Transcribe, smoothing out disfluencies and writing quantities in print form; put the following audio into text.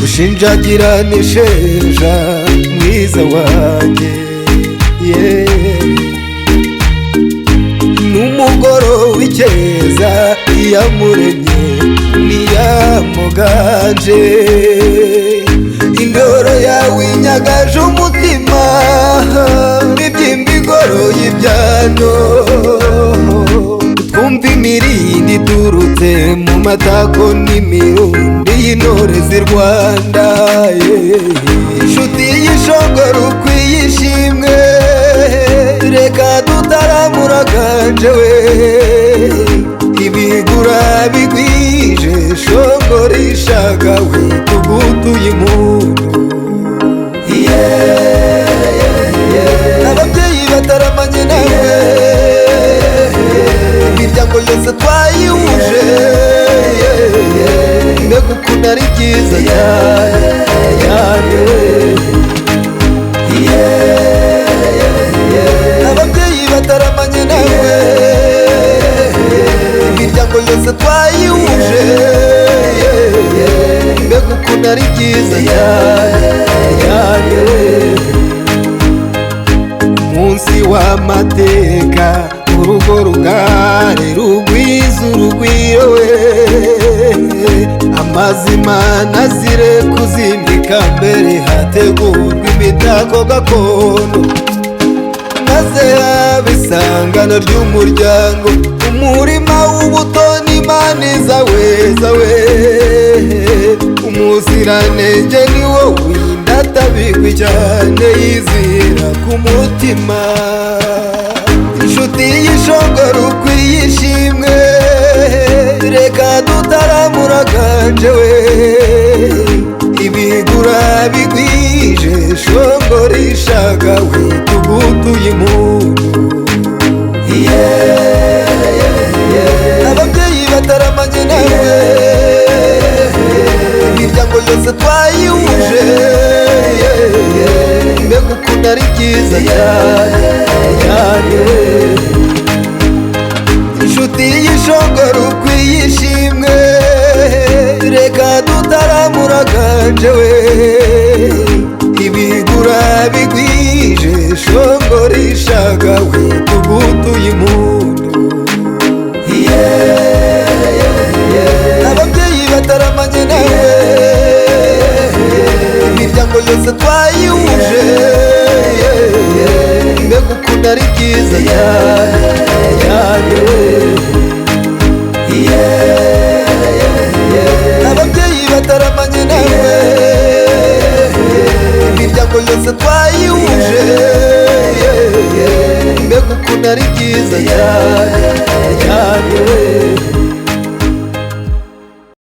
ushinjagira nisheja mwiza wanjye n'umugoro w'icyeza iyamuremye niyamuganje indoro yawe inyagaje umutima n'ibyimba igoroye ibyano twumva imirindi iturutse mu matako n'imirundi y'intore z'i Rwanda inshuti y'ishongoro ukwiye ishimwe reka dutaramuraganje we ibigura bigwije shongoro ishagawe tugutuye impundu ababyeyi bataramanye nawe imiryango yose twayihuje mbega ukuntu ari byiza cyane ababyeyi bataramanye nawe imiryango yose twayihuje mbega ukuntu ari byiza cyane umunsi w'amateka urugo rugari rugwiza urugwiro we amazima nazire kuzimika mbere hategurwa imitako gakondo maze haba isangano ry'umuryango umurima w'ubutoni Imana izawe umuziranenge ni wowe indatabigwi cyane yizira ku mutima inshuti y'ishongoro ukwiye ishimwe reka dutaramuraganje we ibigura bigwije shongoro ishagawe tugutuye impundu ababyeyi bataramanye nawe imiryango yose twayihuje mbega ukuntu ari byiza cyane inshuti y'ishongoro ukwiye ishimwe reka dutaramuraganje we ibigura bigwije shongoro ishagawe tugutuye impundu ababyeyi bataramanye nawe imiryango yose twayihuje mbega ukuntu ari byiza cyane ababyeyi bataramanye nawe imiryango yose twayihuje mbega ukuntu ari byiza cyane